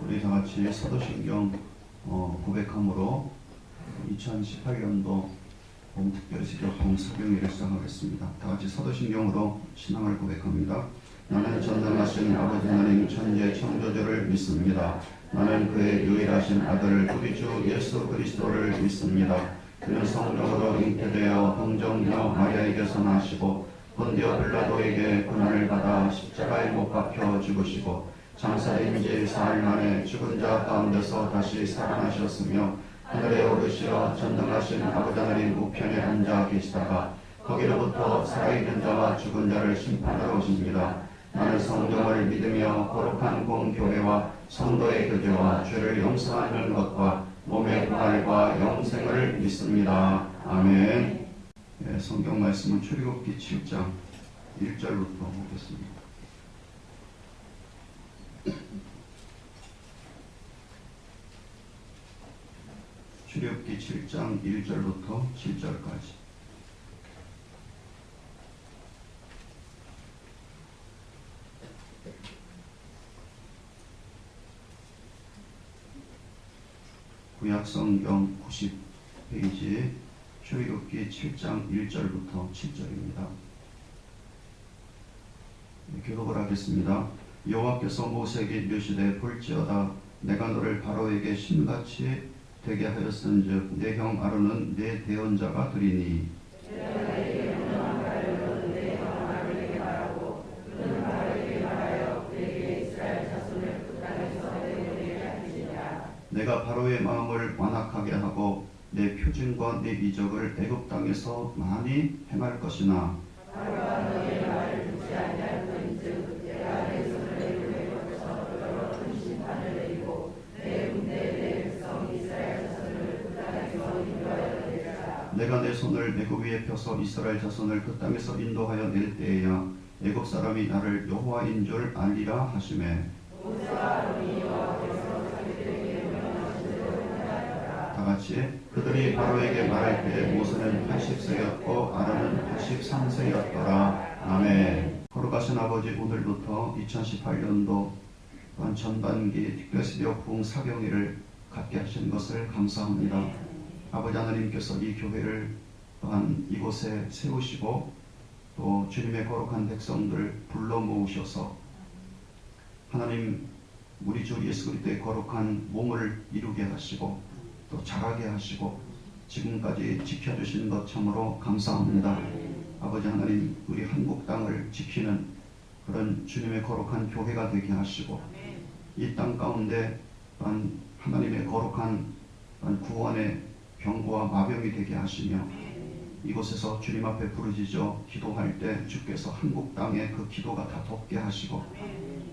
우리 다 같이 사도신경 고백함으로 2018년도 봄특별시적 봄사경회를 시작하겠습니다. 다 같이 사도신경으로 신앙을 고백합니다. 나는 전능하신 아버지 하나님 천지의 창조주를 믿습니다. 나는 그의 유일하신 아들 우리 주 예수 그리스도를 믿습니다. 그는 성령으로 잉태되어 동정녀 마리아에게서 나시고 본디오 빌라도에게 고난을 받아 십자가에 못 박혀 죽으시고 장사된 지 사흘 만에 죽은 자 가운데서 다시 살아나셨으며 하늘에 오르시어 전능하신 아버지 하나님 우편에 앉아 계시다가 거기로부터 살아있는 자와 죽은 자를 심판하러 오십니다. 나는 성령을 믿으며 거룩한 공교회와 성도의 교제와 죄를 용서하는 것과 몸의 부활과 영생을 믿습니다. 아멘. 성경 말씀은 출애굽기 7장 1절부터 보겠습니다. 출애굽기 7장 1절부터 7절까지. 구약성경 90페이지 출애굽기 7장 1절부터 7절입니다. 교독을 하겠습니다. 여호와께서 모세에게 이르시되 볼지어다 내가 너를 바로에게 신같이 되게 하였은즉 내 형 아론은 내 대언자가 되리니 내가 바로의 마음을 완악하게 하고 내 표징과 내 이적을 애굽 땅에서 많이 행할 것이나 바로가 너의 말을 듣지 아니하였은즉 내가 내 손을 애굽에서 너로 큰 심판을 내리고 내 군대 내 백성 이스라엘 자손을 그 땅에서 인도하여 내리라. 내가 내 손을 애굽 위에 펴서 이스라엘 자손을 그 땅에서 인도하여 낼 때에야 애굽 사람이 나를 여호와인 줄 알리라 하시매 모세와 아론이 여호와께서 다같이 그들이 바로에게 말할 때 모세는 80세였고 아론은 83세였더라. 아멘. 거룩하신 아버지, 오늘부터 2018년도 또한 전반기 특별시력 부흥사경회를 갖게 하신 것을 감사합니다. 아버지 하나님께서 이 교회를 또한 이곳에 세우시고 또 주님의 거룩한 백성들을 불러 모으셔서 하나님 우리 주 예수 그리스도의 거룩한 몸을 이루게 하시고 또 자라게 하시고 지금까지 지켜주신 것 참으로 감사합니다. 아버지 하나님, 우리 한국 땅을 지키는 그런 주님의 거룩한 교회가 되게 하시고 이 땅 가운데 또한 하나님의 거룩한 구원의 병거와 마병이 되게 하시며 이곳에서 주님 앞에 부르짖어 기도할 때 주께서 한국 땅에 그 기도가 다 덮게 하시고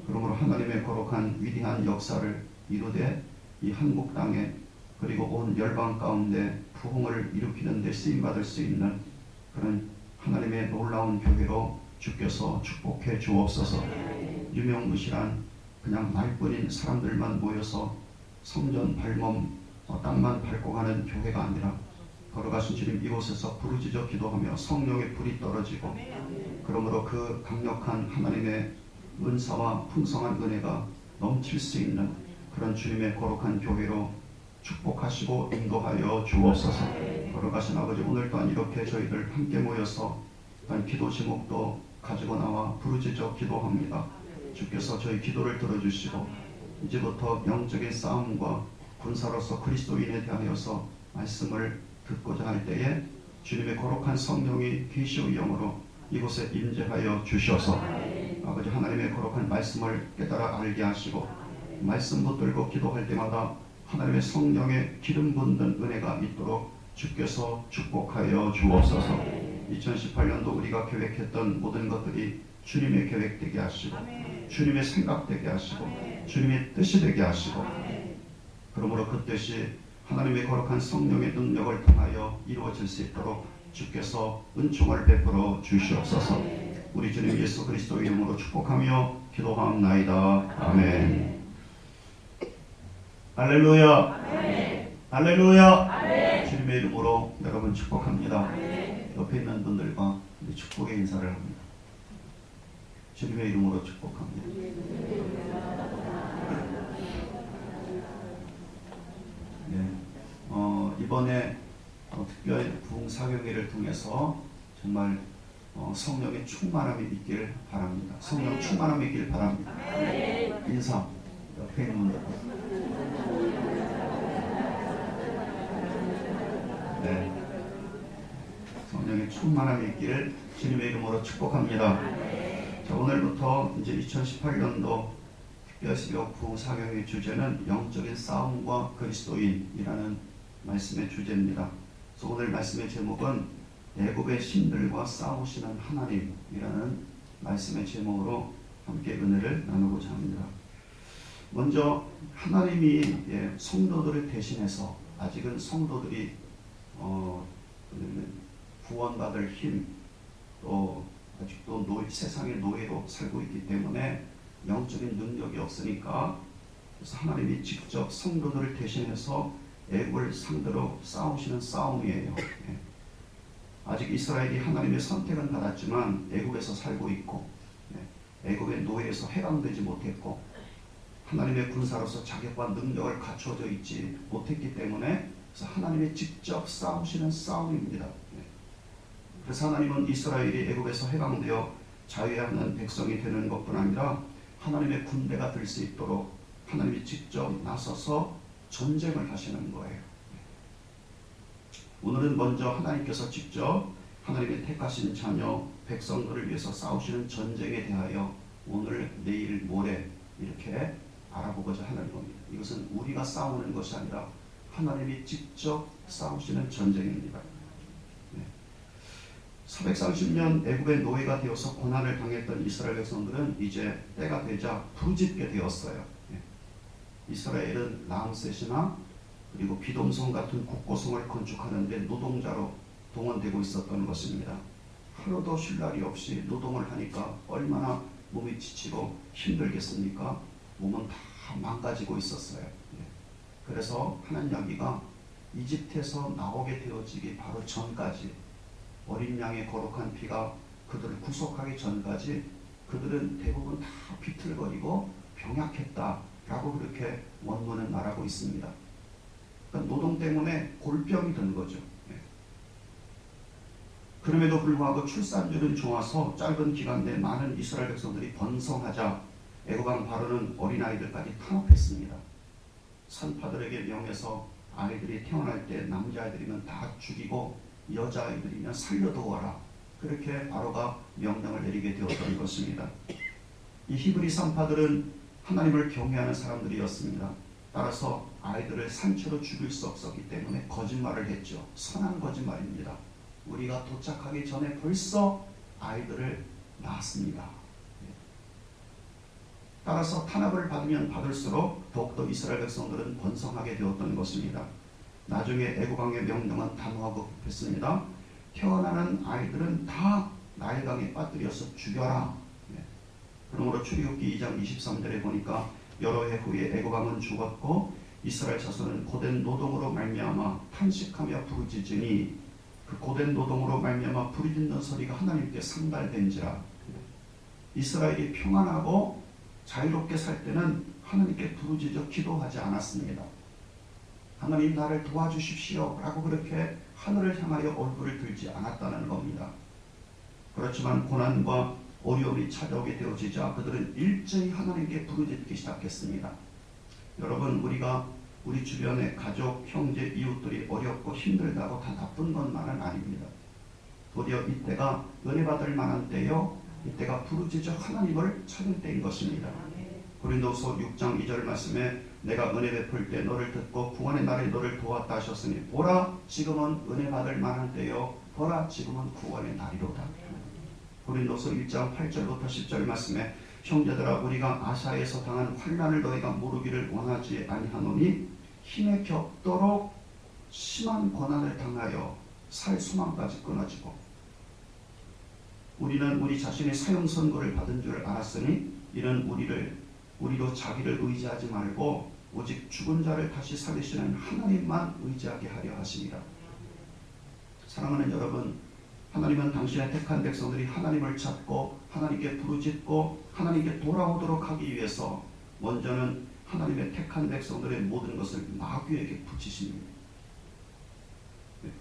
그러므로 하나님의 거룩한 위대한 역사를 이루되 이 한국 땅에 그리고 온 열방 가운데 부흥을 일으키는 데 쓰임받을 수 있는 그런 하나님의 놀라운 교회로 주께서 축복해 주옵소서. 유명무실한 그냥 말뿐인 사람들만 모여서 성전 발몸 땅만 밟고 가는 교회가 아니라 걸어가신 주님 이곳에서 부르짖어 기도하며 성령의 불이 떨어지고 그러므로 그 강력한 하나님의 은사와 풍성한 은혜가 넘칠 수 있는 그런 주님의 거룩한 교회로 축복하시고 인도하여 주옵소서. 거룩하신 아버지, 오늘 또한 이렇게 저희들 함께 모여서 또한 기도 제목도 가지고 나와 부르짖어 기도합니다. 주께서 저희 기도를 들어주시고 이제부터 영적인 싸움과 군사로서 그리스도인에 대하여서 말씀을 듣고자 할 때에 주님의 거룩한 성령이 계시의 영으로 이곳에 임재하여 주셔서 아버지 하나님의 거룩한 말씀을 깨달아 알게 하시고 말씀 붙들고 기도할 때마다 하나님의 성령의 기름 붓는 은혜가 있도록 주께서 축복하여 주옵소서. 2018년도 우리가 계획했던 모든 것들이 주님의 계획되게 하시고 주님의 생각되게 하시고 주님의 뜻이 되게 하시고 그러므로 그 뜻이 하나님의 거룩한 성령의 능력을 통하여 이루어질 수 있도록 주께서 은총을 베풀어 주시옵소서. 우리 주님 예수 그리스도의 이름으로 축복하며 기도하옵나이다. 아멘. 할렐루야. 아멘. 할렐루야. 아멘. 주님의 이름으로 여러분 축복합니다. 아멘. 옆에 있는 분들과 축복의 인사를 합니다. 주님의 이름으로 축복합니다. 이번에 특별 부흥 사경회를 통해서 정말 성령의 충만함이 있기를 바랍니다. 성령 충만함이 있기를 바랍니다. 인사 옆에 있는 분들. 네. 성령의 충만함이 있기를 주님의 이름으로 축복합니다. 자, 오늘부터 이제 2018년도 특별시력 부흥 사경의 주제는 영적인 싸움과 그리스도인이라는 말씀의 주제입니다. 그래서 오늘 말씀의 제목은 애굽의 신들과 싸우시는 하나님이라는 말씀의 제목으로 함께 은혜를 나누고자 합니다. 먼저 하나님이 성도들을 대신해서 아직은 성도들이 구원받을 힘, 또 아직도 세상의 노예로 살고 있기 때문에 영적인 능력이 없으니까, 그래서 하나님이 직접 성도들을 대신해서 애굽을 상대로 싸우시는 싸움이에요. 아직 이스라엘이 하나님의 선택은 받았지만 애굽에서 살고 있고, 애굽의 노예에서 해방되지 못했고, 하나님의 군사로서 자격과 능력을 갖추어져 있지 못했기 때문에, 그래서 하나님이 직접 싸우시는 싸움입니다. 그래서 하나님은 이스라엘이 애굽에서 해방되어 자유하는 백성이 되는 것뿐 아니라 하나님의 군대가 될 수 있도록 하나님이 직접 나서서 전쟁을 하시는 거예요. 오늘은 먼저 하나님께서 직접 하나님의 택하신 자녀 백성들을 위해서 싸우시는 전쟁에 대하여 오늘, 내일, 모레 이렇게 알아보고자 하는 겁니다. 이것은 우리가 싸우는 것이 아니라 하나님이 직접 싸우시는 전쟁입니다. 430년 애굽의 노예가 되어서 고난을 당했던 이스라엘 백성들은 이제 때가 되자 부르짖게 되었어요. 이스라엘은 람셋이나 그리고 비돔성 같은 국고성을 건축하는데 노동자로 동원되고 있었던 것입니다. 하루도 쉴 날이 없이 노동을 하니까 얼마나 몸이 지치고 힘들겠습니까? 몸은 다 망가지고 있었어요. 그래서 하나님 이야기가 이집트에서 나오게 되어지기 바로 전까지, 어린 양의 거룩한 피가 그들을 구속하기 전까지 그들은 대부분 다 비틀거리고 병약했다라고 그렇게 원문은 말하고 있습니다. 그러니까 노동 때문에 골병이 든 거죠. 그럼에도 불구하고 출산율은 좋아서 짧은 기간 내에 많은 이스라엘 백성들이 번성하자 애굽 왕 바로는 어린아이들까지 탄압했습니다. 산파들에게 명해서 아이들이 태어날 때 남자아이들이면 다 죽이고 여자아이들이면 살려두어라, 그렇게 바로가 명령을 내리게 되었던 것입니다. 이 히브리 산파들은 하나님을 경외하는 사람들이었습니다. 따라서 아이들을 산채로 죽일 수 없었기 때문에 거짓말을 했죠. 선한 거짓말입니다. 우리가 도착하기 전에 벌써 아이들을 낳았습니다. 따라서 탄압을 받으면 받을수록 더욱더 이스라엘 백성들은 번성하게 되었던 것입니다. 나중에 애굽 왕의 명령은 단호하고 급했습니다. 태어나는 아이들은 다 나일강에 빠뜨려서 죽여라. 그러므로 출애굽기 2장 23절에 보니까 여러 해 후에 애굽 왕은 죽었고 이스라엘 자손은 고된 노동으로 말미암아 탄식하며 부르짖으니, 그 고된 노동으로 말미암아 부르짖는 소리가 하나님께 상달된지라. 이스라엘이 평안하고 자유롭게 살 때는 하나님께 부르짖어 기도하지 않았습니다. 하나님 나를 도와주십시오 라고 그렇게 하늘을 향하여 얼굴을 들지 않았다는 겁니다. 그렇지만 고난과 어려움이 찾아오게 되어지자 그들은 일제히 하나님께 부르짖기 시작했습니다. 여러분, 우리가 우리 주변의 가족, 형제, 이웃들이 어렵고 힘들다고 다 나쁜 것만은 아닙니다. 도리어 이때가 은혜 받을 만한 때요, 이때가 부르짖어 하나님을 찾을 때인 것입니다. 고린도서 6장 2절 말씀에 내가 은혜 베풀 때 너를 듣고 구원의 날에 너를 도왔다 하셨으니 보라 지금은 은혜 받을 만한 때요, 보라 지금은 구원의 날이로다. 고린도서 1장 8절부터 10절 말씀에 형제들아, 우리가 아사에서 당한 환난을 너희가 모르기를 원하지 아니하노니 힘에 겹도록 심한 고난을 당하여 살 소망까지 끊어지고, 우리는 우리 자신의 사형 선고를 받은 줄 알았으니 이는 우리로 자기를 의지하지 말고 오직 죽은 자를 다시 살리시는 하나님만 의지하게 하려 하십니다. 사랑하는 여러분, 하나님은 당신의 택한 백성들이 하나님을 찾고 하나님께 부르짖고 하나님께 돌아오도록 하기 위해서 먼저는 하나님의 택한 백성들의 모든 것을 마귀에게 붙이십니다.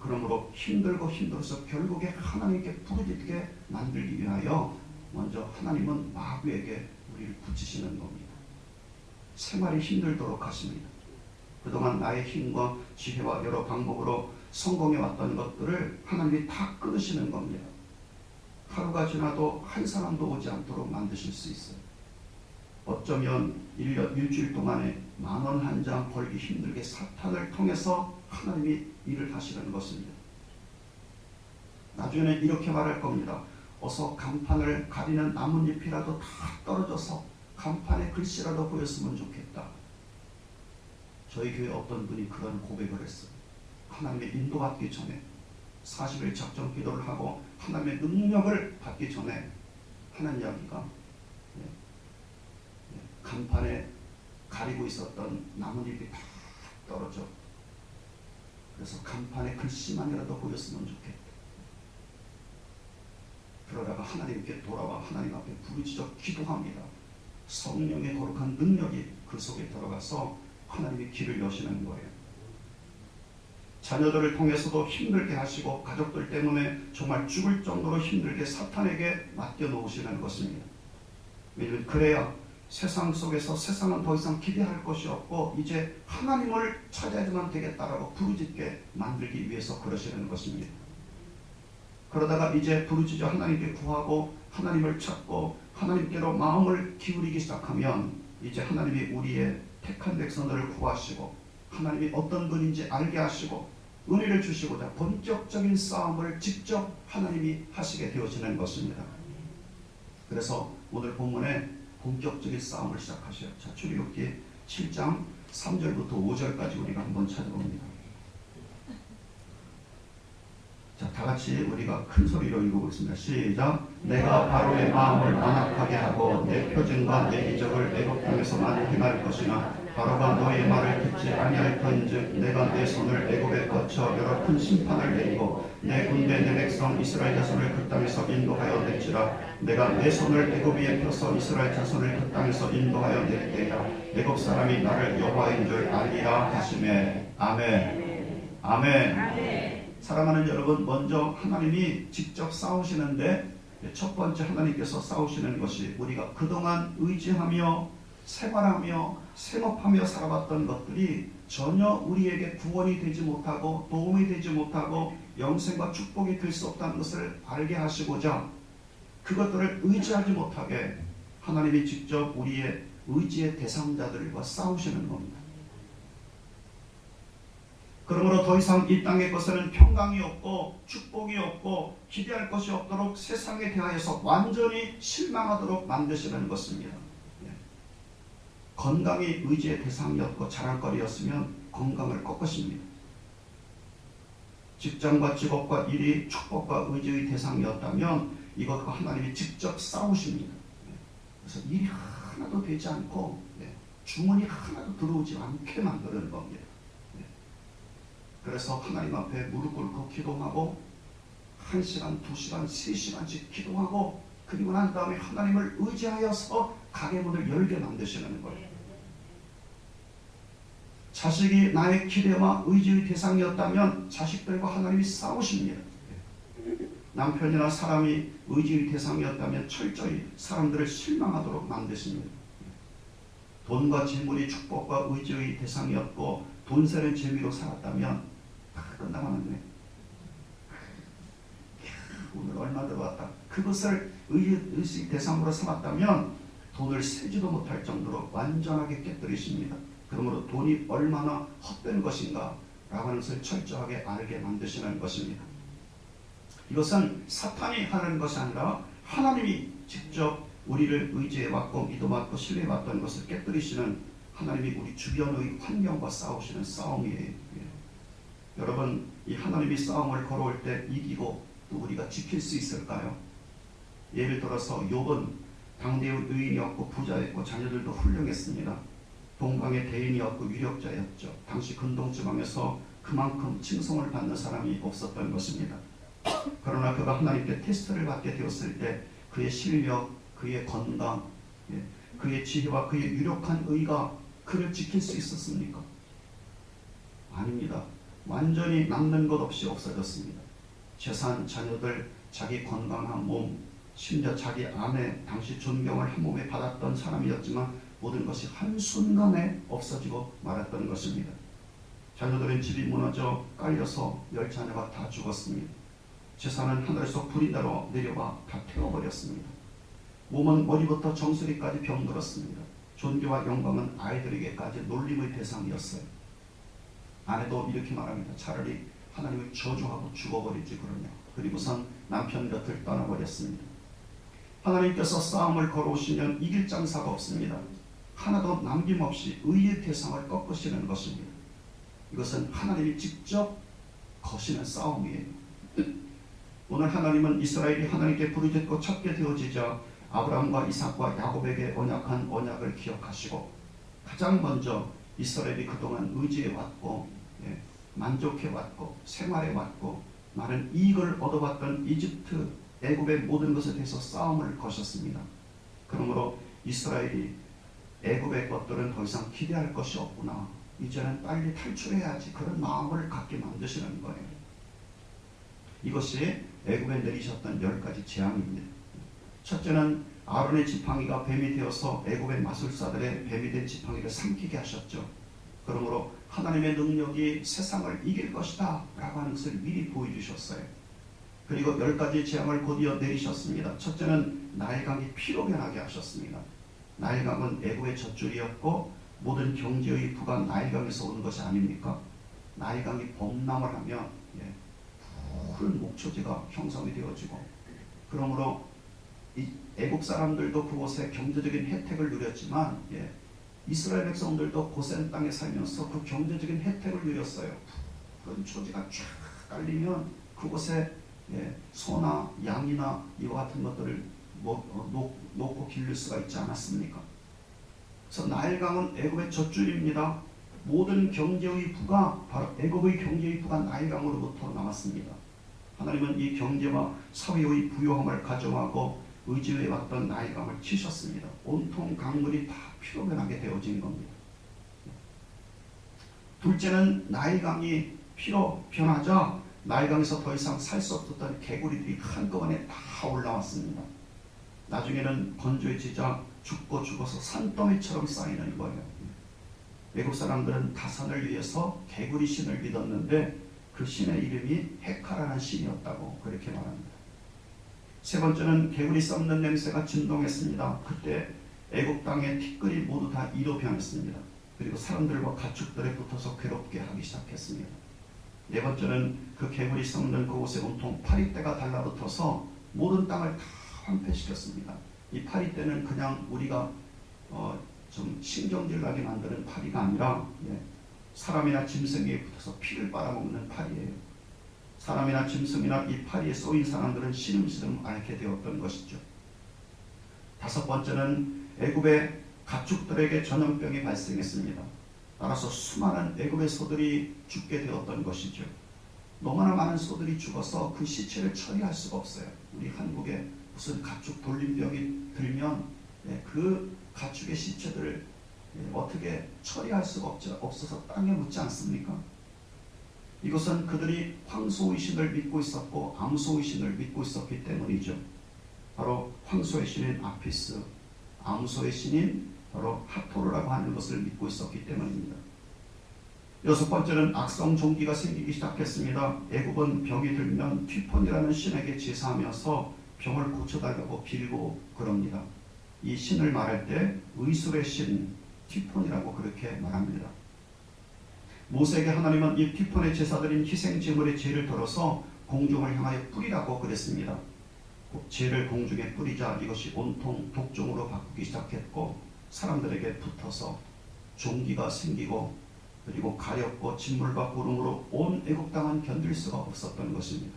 그러므로 힘들고 힘들어서 결국에 하나님께 부르짖게 만들기 위하여 먼저 하나님은 마귀에게 우리를 붙이시는 겁니다. 생활이 힘들도록 하십니다. 그동안 나의 힘과 지혜와 여러 방법으로 성공해 왔던 것들을 하나님이 다 끊으시는 겁니다. 하루가 지나도 한 사람도 오지 않도록 만드실 수 있어요. 어쩌면 1년, 일주일 동안에 10,000원 한 장 벌기 힘들게 사탄을 통해서 하나님이 일을 하시는 것입니다. 나중에는 이렇게 말할 겁니다. 어서 간판을 가리는 나뭇잎이라도 다 떨어져서 간판에 글씨라도 보였으면 좋겠다. 저희 교회 어떤 분이 그런 고백을 했어요. 하나님의 인도받기 전에 40일 작정 기도를 하고 하나님의 능력을 받기 전에 하는 이야기가 간판에 가리고 있었던 나뭇잎이 다 떨어져. 그래서 간판에 글씨만이라도 보였으면 좋겠다. 그러다가 하나님께 돌아와 하나님 앞에 부르짖어 기도합니다. 성령의 거룩한 능력이 그 속에 들어가서 하나님의 길을 여시는 거예요. 자녀들을 통해서도 힘들게 하시고 가족들 때문에 정말 죽을 정도로 힘들게 사탄에게 맡겨놓으시는 것입니다. 왜냐하면 그래야 세상 속에서 세상은 더 이상 기대할 것이 없고 이제 하나님을 찾아야만 되겠다라고 부르짖게 만들기 위해서 그러시는 것입니다. 그러다가 이제 부르짖어 하나님께 구하고 하나님을 찾고 하나님께로 마음을 기울이기 시작하면 이제 하나님이 우리의 택한 백성들을 구하시고 하나님이 어떤 분인지 알게 하시고 은혜를 주시고자 본격적인 싸움을 직접 하나님이 하시게 되어지는 것입니다. 그래서 오늘 본문에 본격적인 싸움을 시작하셔요. 자, 출애굽기 7장 3절부터 5절까지 우리가 한번 찾아봅니다. 자, 다같이 우리가 큰 소리로 읽어보겠습니다. 시작. 내가 바로의 마음을 완악하게 하고 내 표징과 내 기적을 애굽 땅에서 많이 행할 것이나 바로가 너의 말을 듣지 아니할건즉 내가 내 손을 애굽에 뻗쳐 여러 큰 심판을 내리고 내 군대 내 백성 이스라엘 자손을 그 땅에서 인도하여 낼지라. 내가 내 손을 애굽 위에 펴서 이스라엘 자손을 그 땅에서 인도하여 낼 때야 애굽 사람이 나를 여호와인 줄 알리라 하시매. 아멘. 아멘. 사랑하는 여러분, 먼저 하나님이 직접 싸우시는데 첫 번째 하나님께서 싸우시는 것이 우리가 그동안 의지하며 생활하며 생업하며 살아왔던 것들이 전혀 우리에게 구원이 되지 못하고 도움이 되지 못하고 영생과 축복이 될 수 없다는 것을 알게 하시고자 그것들을 의지하지 못하게 하나님이 직접 우리의 의지의 대상자들과 싸우시는 겁니다. 그러므로 더 이상 이 땅의 것에는 평강이 없고 축복이 없고 기대할 것이 없도록 세상에 대하여서 완전히 실망하도록 만드시는 것입니다. 건강이 의지의 대상이었고 자랑거리였으면 건강을 꺾으십니다. 직장과 직업과 일이 축복과 의지의 대상이었다면 이것과 하나님이 직접 싸우십니다. 그래서 일이 하나도 되지 않고 주문이 하나도 들어오지 않게 만드는 겁니다. 그래서 하나님 앞에 무릎 꿇고 기도하고 1시간, 2시간, 3시간씩 기도하고 그리고 난 다음에 하나님을 의지하여서 가게 문을 열게 만드시는 거예요. 자식이 나의 기대와 의지의 대상이었다면 자식들과 하나님이 싸우십니다. 남편이나 사람이 의지의 대상이었다면 철저히 사람들을 실망하도록 만드십니다. 돈과 재물이 축복과 의지의 대상이었고 돈세는 재미로 살았다면 끝나가는 거예요. 오늘 얼마 들어왔다. 그것을 의지 대상으로 삼았다면 돈을 세지도 못할 정도로 완전하게 깨뜨리십니다. 그러므로 돈이 얼마나 헛된 것인가 라고 하는 것을 철저하게 알게 만드시는 것입니다. 이것은 사탄이 하는 것이 아니라 하나님이 직접 우리를 의지해왔고 믿어왔고 신뢰해왔던 것을 깨뜨리시는 하나님이 우리 주변의 환경과 싸우시는 싸움이에요. 여러분, 이 하나님이 싸움을 걸어올 때 이기고 또 우리가 지킬 수 있을까요? 예를 들어서 욥은 당대의 의인이었고 부자였고 자녀들도 훌륭했습니다. 동방의 대인이었고 위력자였죠. 당시 근동지방에서 그만큼 칭송을 받는 사람이 없었던 것입니다. 그러나 그가 하나님께 테스트를 받게 되었을 때 그의 실력, 그의 건강, 그의 지혜와 그의 유력한 의가 그를 지킬 수 있었습니까? 아닙니다. 완전히 남는 것 없이 없어졌습니다. 재산, 자녀들, 자기 건강한 몸, 심지어 자기 아내, 당시 존경을 한 몸에 받았던 사람이었지만 모든 것이 한순간에 없어지고 말았던 것입니다. 자녀들은 집이 무너져 깔려서 10자녀가 다 죽었습니다. 재산은 하늘에서 불이 내려와 다 태워버렸습니다. 몸은 머리부터 정수리까지 병들었습니다. 존귀와 영광은 아이들에게까지 놀림의 대상이었어요. 아내도 이렇게 말합니다. 차라리 하나님을 저주하고 죽어버리지 그러냐. 그리고선 남편 곁을 떠나버렸습니다. 하나님께서 싸움을 걸어오시면 이길 장사가 없습니다. 하나도 남김없이 의의 대상을 꺾으시는 것입니다. 이것은 하나님이 직접 거시는 싸움이에요. 오늘 하나님은 이스라엘이 하나님께 부르짖고 찾게 되어지자 아브라함과 이삭과 야곱에게 언약한 언약을 기억하시고 가장 먼저 이스라엘이 그동안 의지해왔고 만족해왔고 생활해왔고 많은 이익을 얻어왔던 이집트, 애굽의 모든 것에 대해서 싸움을 거셨습니다. 그러므로 이스라엘이 애굽의 것들은 더 이상 기대할 것이 없구나. 이제는 빨리 탈출해야지. 그런 마음을 갖게 만드시는 거예요. 이것이 애굽에 내리셨던 10가지 재앙입니다. 첫째는 아론의 지팡이가 뱀이 되어서 애굽의 마술사들의 뱀이 된 지팡이를 삼키게 하셨죠. 그러므로 하나님의 능력이 세상을 이길 것이다 라고 하는 것을 미리 보여주셨어요. 그리고 10가지 재앙을 곧이어 내리셨습니다. 첫째는 나일강이 피로 변하게 하셨습니다. 나일강은 애굽의 젖줄이었고 모든 경제의 부가 나일강에서 오는 것이 아닙니까? 나일강이 범람을 하면 푸른 목초지가 형성이 되어지고, 그러므로 이 애국 사람들도 그곳에 경제적인 혜택을 누렸지만 이스라엘 백성들도 고센 땅에 살면서 그 경제적인 혜택을 누렸어요. 푸른 초지가 쫙 깔리면 그곳에 소나 양이나 이와 같은 것들을 놓고 기를 수가 있지 않았습니까? 그래서 나일강은 애굽의 젖줄입니다. 모든 경제의 부가 바로 애굽의 경제의 부가 나일강으로부터 나왔습니다. 하나님은 이 경제와 사회의 부요함을 가져가고 의지해 왔던 나일강을 치셨습니다. 온통 강물이 다 피로 변하게 되어진 겁니다. 둘째는 나일강이 피로 변하자 나일강에서 더 이상 살 수 없었던 개구리들이 한꺼번에 다 올라왔습니다. 나중에는 건조해지자 죽어서 산더미처럼 쌓이는 거예요. 외국 사람들은 다산을 위해서 개구리 신을 믿었는데 그 신의 이름이 헤카라는 신이었다고 그렇게 말합니다. 세 번째는 개구리 썩는 냄새가 진동했습니다. 그때 애국 땅의 티끌이 모두 다 이로 변했습니다. 그리고 사람들과 가축들에 붙어서 괴롭게 하기 시작했습니다. 네 번째는 그 개구리 썩는 그곳에 온통 파리떼가 달라붙어서 모든 땅을 다 황폐시켰습니다. 이 파리떼는 그냥 우리가 좀 신경질 나게 만드는 파리가 아니라 사람이나 짐승에 붙어서 피를 빨아먹는 파리예요. 사람이나 짐승이나 이 파리에 쏘인 사람들은 시름시름 앓게 되었던 것이죠. 다섯 번째는 애굽의 가축들에게 전염병이 발생했습니다. 따라서 수많은 애굽의 소들이 죽게 되었던 것이죠. 너무나 많은 소들이 죽어서 그 시체를 처리할 수가 없어요. 우리 한국에 무슨 가축 돌림병이 들면 그 가축의 시체들을 어떻게 처리할 수가 없어서 땅에 묻지 않습니까? 이것은 그들이 황소의 신을 믿고 있었고 암소의 신을 믿고 있었기 때문이죠. 바로 황소의 신인 아피스, 암소의 신인 바로 하토르라고 하는 것을 믿고 있었기 때문입니다. 여섯 번째는 악성 종기가 생기기 시작했습니다. 애굽은 병이 들면 튀폰이라는 신에게 제사하면서 병을 고쳐달라고 빌고 그럽니다. 이 신을 말할 때 의술의 신 튀폰이라고 그렇게 말합니다. 모세에게 하나님은 이 튀폰의 제사드린 희생제물의 죄를 덜어서 공중을 향하여 뿌리라고 그랬습니다. 죄를 공중에 뿌리자 이것이 온통 독종으로 바꾸기 시작했고 사람들에게 붙어서 종기가 생기고 그리고 가렵고 진물과 구름으로 온 애국 땅은 견딜 수가 없었던 것입니다.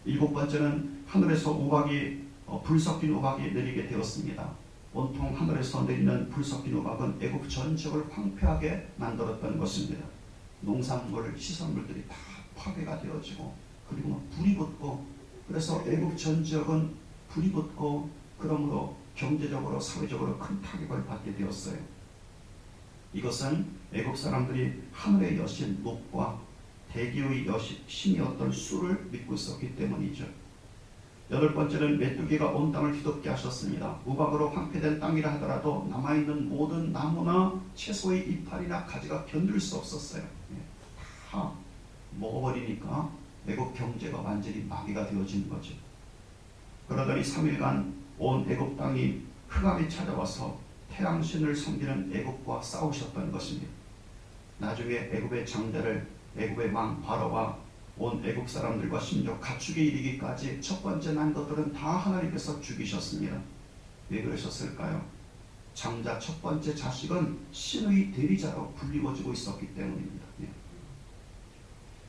일곱 번째는 하늘에서 우박이 불 섞인 우박이 내리게 되었습니다. 온통 하늘에서 내리는 불 섞인 우박은 애국 전 지역을 황폐하게 만들었던 것입니다. 농산물, 시설물들이 다 파괴가 되어지고 그리고 불이 붙고 그래서 애국 전 지역은 불이 붙고 그러므로 경제적으로 사회적으로 큰 타격을 받게 되었어요. 이것은 애국 사람들이 하늘의 여신 놉과 대기의 신이었던 수를 믿고 있었기 때문이죠. 여덟 번째는 메뚜기가 온 땅을 뒤덮게 하셨습니다. 우박으로 황폐된 땅이라 하더라도 남아있는 모든 나무나 채소의 이파리나 가지가 견딜 수 없었어요. 다 먹어버리니까 애굽 경제가 완전히 마비가 되어진 거죠. 그러더니 3일간 온 애굽 땅이 흑암이 찾아와서 태양신을 섬기는 애굽과 싸우셨던 것입니다. 나중에 애굽의 장자를 애굽의 왕 바로와 온 애굽 사람들과 심지어 가축에 이르기까지 첫 번째 난 것들은 다 하나님께서 죽이셨습니다. 왜 그러셨을까요? 장자 첫 번째 자식은 신의 대리자로 불리워지고 있었기 때문입니다.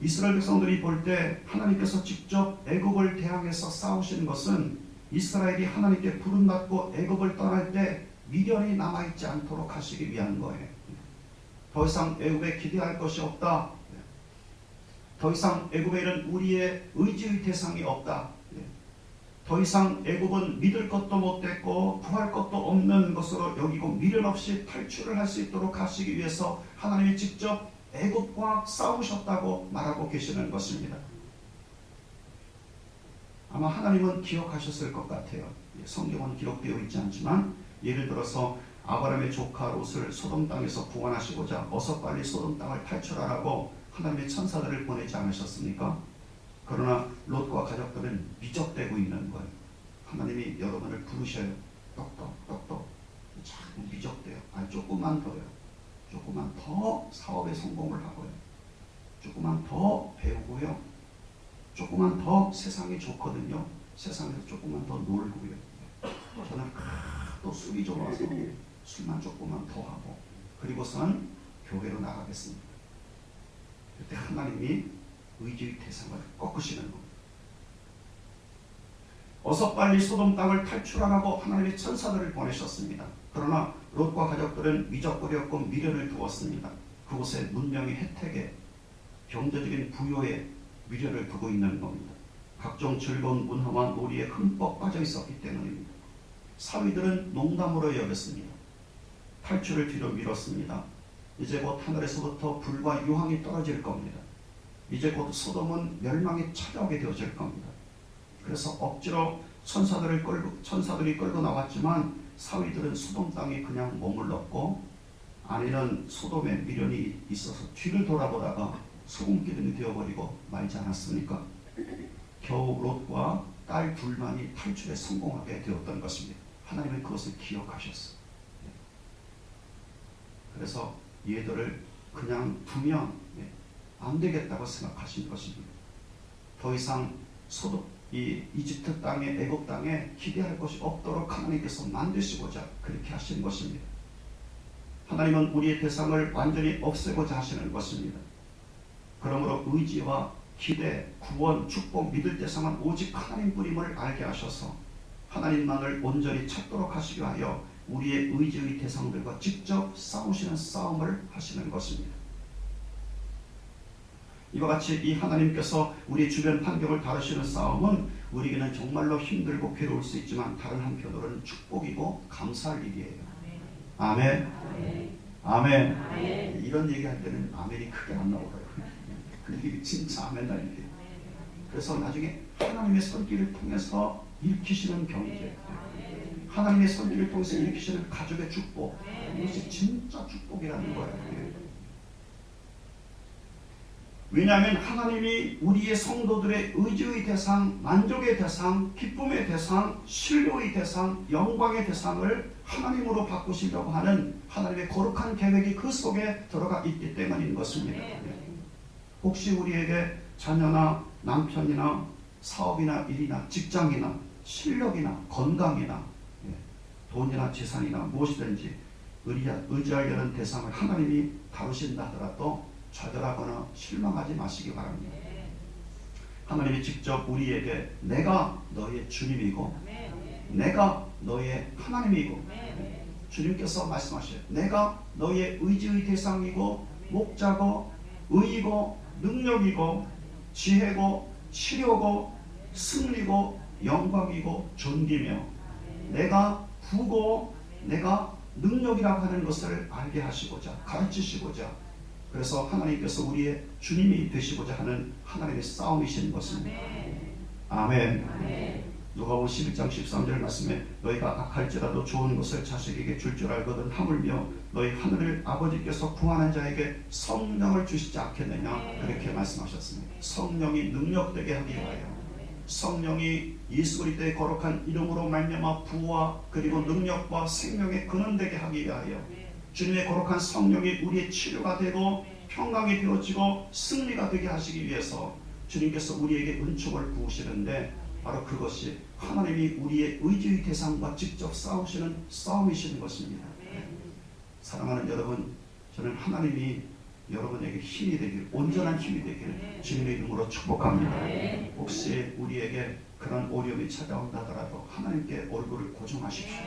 이스라엘 백성들이 볼 때 하나님께서 직접 애굽을 대항해서 싸우시는 것은 이스라엘이 하나님께 부름받고 애굽을 떠날 때 미련이 남아있지 않도록 하시기 위한 거예요. 더 이상 애굽에 기대할 것이 없다. 더 이상 애굽에는 우리의 의지의 대상이 없다. 더 이상 애굽은 믿을 것도 못됐고 구할 것도 없는 것으로 여기고 미련 없이 탈출을 할 수 있도록 하시기 위해서 하나님이 직접 애굽과 싸우셨다고 말하고 계시는 것입니다. 아마 하나님은 기억하셨을 것 같아요. 성경은 기록되어 있지 않지만 예를 들어서 아브라함의 조카 롯을 소돔 땅에서 구원하시고자 어서 빨리 소돔 땅을 탈출하라고 하나님의 천사들을 보내지 않으셨습니까? 그러나 롯과 가족들은 미적대고 있는 거예요. 하나님이 여러분을 부르셔요. 똑똑똑똑 자꾸 미적대요. 아니 조금만 더요. 조금만 더 사업에 성공을 하고요. 조금만 더 배우고요. 조금만 더 세상이 좋거든요. 세상에서 조금만 더 놀고요. 저는 또 술이 좋아서 술만 조금만 더 하고 그리고선 교회로 나가겠습니다. 그때 하나님이 의지의 대상을 꺾으시는 겁니다. 어서 빨리 소돔 땅을 탈출하라고 하나님의 천사들을 보내셨습니다. 그러나 롯과 가족들은 미적거렸고 미련을 두었습니다. 그곳에 문명의 혜택에 경제적인 부여에 미련을 두고 있는 겁니다. 각종 즐거운 문화와 놀이에 흠뻑 빠져 있었기 때문입니다. 사위들은 농담으로 여겼습니다. 탈출을 뒤로 미뤘습니다. 이제 곧 하늘에서부터 불과 유황이 떨어질 겁니다. 이제 곧 소돔은 멸망이 찾아오게 되어질 겁니다. 그래서 억지로 천사들이 끌고 나왔지만 사위들은 소돔 땅에 그냥 머물렀고 아내는 소돔에 미련이 있어서 뒤를 돌아보다가 소금기둥이 되어버리고 말지 않았습니까? 겨우 롯과 딸 둘만이 탈출에 성공하게 되었던 것입니다. 하나님은 그것을 기억하셨어요. 그래서 얘들을 그냥 두면 안 되겠다고 생각하신 것입니다. 더 이상 이 이집트 땅에 애굽 땅에 기대할 것이 없도록 하나님께서 만드시고자 그렇게 하신 것입니다. 하나님은 우리의 대상을 완전히 없애고자 하시는 것입니다. 그러므로 의지와 기대, 구원, 축복, 믿을 대상은 오직 하나님뿐임을 알게 하셔서 하나님만을 온전히 찾도록 하시기 위하여 우리의 의지의 대상들과 직접 싸우시는 싸움을 하시는 것입니다. 이와 같이 이 하나님께서 우리 주변 환경을 다루시는 싸움은 우리에게는 정말로 힘들고 괴로울 수 있지만 다른 한편으로는 축복이고 감사할 일이에요. 아멘. 아멘. 아멘. 이런 얘기할 때는 아멘이 크게 안 나오고요. 근데 진짜 아멘 날이에요. 그래서 나중에 하나님의 손길을 통해서 일으키시는 경제, 하나님의 손길을 통해서 일으키시는 가족의 축복, 이것이 진짜 축복이라는 거예요. 왜냐하면 하나님이 우리의 성도들의 의지의 대상, 만족의 대상, 기쁨의 대상, 신뢰의 대상, 영광의 대상을 하나님으로 바꾸시려고 하는 하나님의 거룩한 계획이 그 속에 들어가 있기 때문인 것입니다. 혹시 우리에게 자녀나 남편이나 사업이나 일이나 직장이나 실력이나 건강이나 돈이나 재산이나 무엇이든지 의지하려는 대상을 하나님이 다루신다 하더라도 좌절하거나 실망하지 마시기 바랍니다. 하나님이 직접 우리에게 내가 너의 주님이고 내가 너의 하나님이고 주님께서 말씀하셔요. 내가 너의 의지의 대상이고 목자고 의이고 능력이고 지혜고 치료고 승리고 영광이고 존귀며 내가 구고 내가 능력이라고 하는 것을 알게 하시고자 가르치시고자 그래서 하나님께서 우리의 주님이 되시고자 하는 하나님의 싸움이신 것입니다. 아멘. 누가복음 11장 13절 말씀에 너희가 악할지라도 좋은 것을 자식에게 줄 줄 알거든 하물며 너희 하늘 아버지께서 구하는 자에게 성령을 주시지 않겠느냐 그렇게 말씀하셨습니다. 성령이 능력되게 하기 위하여, 성령이 예수 그리스도의 거룩한 이름으로 말미암아 부와 그리고 능력과 생명의 근원되게 하기 위하여, 주님의 거룩한 성령이 우리의 치료가 되고 평강이 되어지고 승리가 되게 하시기 위해서 주님께서 우리에게 은총을 부으시는데, 바로 그것이 하나님이 우리의 의지의 대상과 직접 싸우시는 싸움이시는 것입니다. 사랑하는 여러분, 저는 하나님이 여러분에게 힘이 되길, 온전한 힘이 되길 주님의 이름으로 축복합니다. 혹시 우리에게 그런 어려움이 찾아온다 하더라도 하나님께 얼굴을 고정하십시오.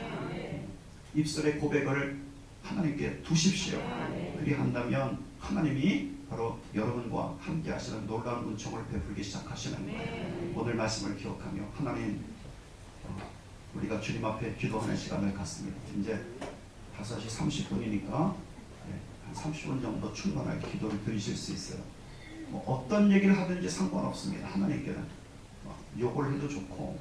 입술의 고백을 하나님께 두십시오. 그리한다면 하나님이 바로 여러분과 함께 하시는 놀라운 은총을 베풀기 시작하시는 거예요. 오늘 말씀을 기억하며 하나님, 우리가 주님 앞에 기도하는 시간을 갖습니다. 이제 5시 30분이니까 한 30분 정도 충분하게 기도를 드리실 수 있어요. 어떤 얘기를 하든지 상관없습니다. 하나님께는 욕을 해도 좋고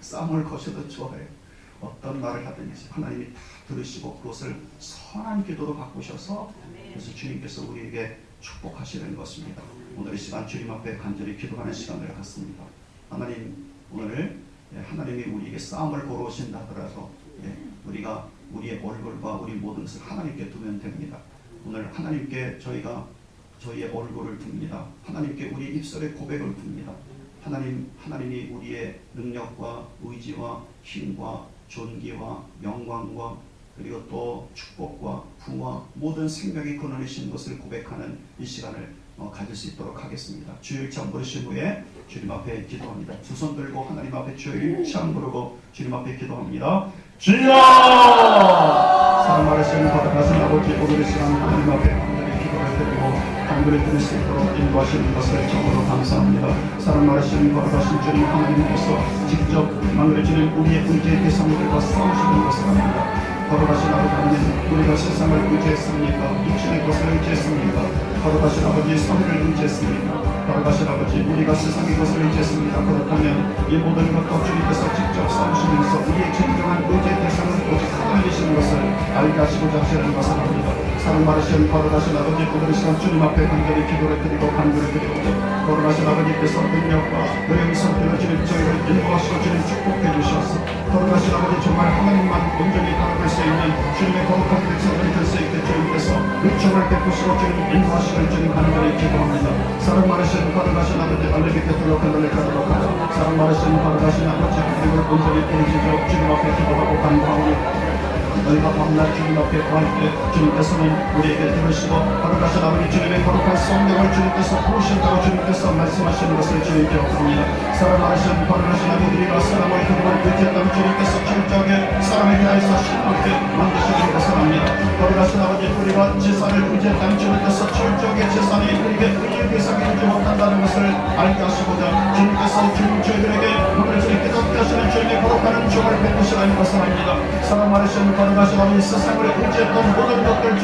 싸움을 거셔도 좋아요. 어떤 말을 하든지 하나님이 다 들으시고 그것을 선한 기도로 바꾸셔서, 그래서 주님께서 우리에게 축복하시는 것입니다. 오늘 이 시간 주님 앞에 간절히 기도하는 시간을 갖습니다. 하나님, 오늘 하나님이 우리에게 싸움을 걸어오신다 하더라도 우리가 우리의 얼굴과 우리 모든 것을 하나님께 두면 됩니다. 오늘 하나님께 저희의 얼굴을 둡니다. 하나님께 우리 입술의 고백을 둡니다. 하나님이 우리의 능력과 의지와 힘과 존귀와 영광과 그리고 또 축복과 부와 모든 생명의 근원이신 것을 고백하는 이 시간을 가질 수 있도록 하겠습니다. 주여 일치 한번 부르신 후에 주님 앞에 기도합니다. 두 손 들고 하나님 앞에 주여 일치 한번 부르고 주님 앞에 기도합니다. 주여! 사랑 말하시는 거룩하신 아버지, 오늘 이 시간 하나님 앞에 간절히 기도를 드리고 간절히 드릴 수 있도록 인도하시는 것을 참으로 감사합니다. 사랑 말하시는 거룩하신 주님 하나님께서 직접 만들어지는 우리의 의지의 대상들과 싸우시는 것을 합니다. 거룩하신 아버지 하나님, 우리가 세상을 의지했습니까? 육신의 것을 의지했습니까? 거룩하신 아버지, 성의를 의지했습니까? 거룩하신 아버지, 우리가 세상의 것을 의지했습니다. 그렇다면 이 모든 것도 주님께서 직접 싸우시면서 우리의 진정한 의지의 대상은 오직 하나님이신 것을 알게 하시고자 하시는 것을 합니다. 사랑 받으신 거룩하신 아버지, 오늘 시간 주님 앞에 간절히 기도를 드리고 간구를 드리고, 거룩하신 아버지께서 능력과 의의 성품을 주님 저희를 인도하시고 주님 축복해 주셔서 거룩하신 아버지, 정말 하나님만 온전히 바라볼 수 있는 주님의 거룩한 백성들이 될 수 있게 주님께서 은총을 베푸시고 주님 인도하시길 주님 간절히 기도합니다. 사랑 많으신 거룩하신 아버지, 알레비 베들로 간절히 가도록 하자. 사랑 많으신 거룩하신 아버지, 그리고 온전히 부르시죠. 주님 앞에 기도하고 간구하오니 너희가 밤낮 주님 앞에 구할 때 주님께서는 우리에게 들으시고 거룩하신 아버지 주님의 거룩한 성령을 주님께서 부으신다고 주님께서 말씀하시는 것을 주님 기억합니다. 사랑 많으신 거룩하신 아버지가 사람을 그동안 의지했던 주님께서 철저하게 사람에 대하여서 신하게 만드시는 것을 합니다. 거룩하신 아버지, 우리가 재산을 의지했던 주님께서 철저하게 재산이 우리에게 의의 대상이 되지 못한다는 것을 알게 하시고자 주님께서 저희들에게 오늘 주님께 덮게 하시는 주님의 거룩한 은총을 베푸시라는 것을 합니다. 사랑 많으신 거룩하신 아버지, 세상을 의지했던 모든 것들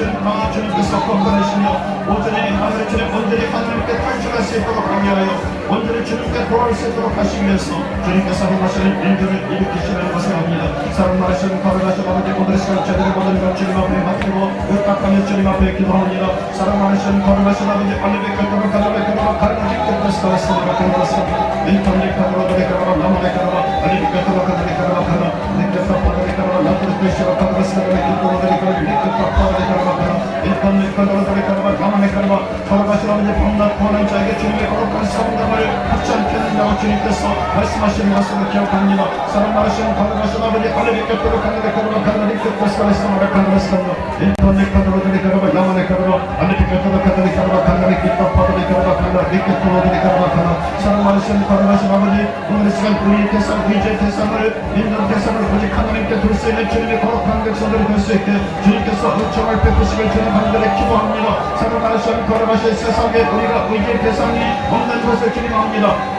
주님께서 꺾어내시며 온전히 하나님 주님 온전히 하나님께 탈출할 수 있도록 하게 하여 온전히 주님께 돌아올 수 있도록 하시기 위해서 주님께서 행하시는 일들을 일으키시는 것을 합니다. 사랑 많으신 거룩하신 아버지, 오늘 시간 저희들의 모든 것 주님 앞에 맡기고 의탁하며 주님 앞에 기도합니다. 사랑 많으신 거룩하신 아버지, 알리베카도로 가르베카도로 가르베카도로 가르스마가 가르스마 인턴리카도로 데카도로 나무데카도로 알리베카도로 가르베카도로 가르 네카도로 나무데카도로 가르스마가 인턴리카도로 데카도로 인턴리카도로 가르베카도로 거룩하신 아버지, 밤낮 구하는 자에게 주님의 거룩한 성령을 받지 않게 된다고 주님께서 말씀하시는 것을 기억합니다. 사랑 많으신 거룩하신 아버지, 알리베카도로 가르베카도로 가르베카도로 가르스마가 인턴리카도로 데카도로 야마네카도로 알리베카도로 가르베카도로 가르베카도로 사랑 많으신 거룩하신 아버지, 오늘 시간 우리의 대상, 의지의 대상을 인전 대상을 오직 하나님께 둘 수 있는 주님의 거룩한 백성들이 될 수 있게 주님께서 은총을 베푸시길 주님 간절히 기도합니다. 사랑 많으신 거룩하신 세상에 우리가 의지의 대상이 없는 것을 기도합니다.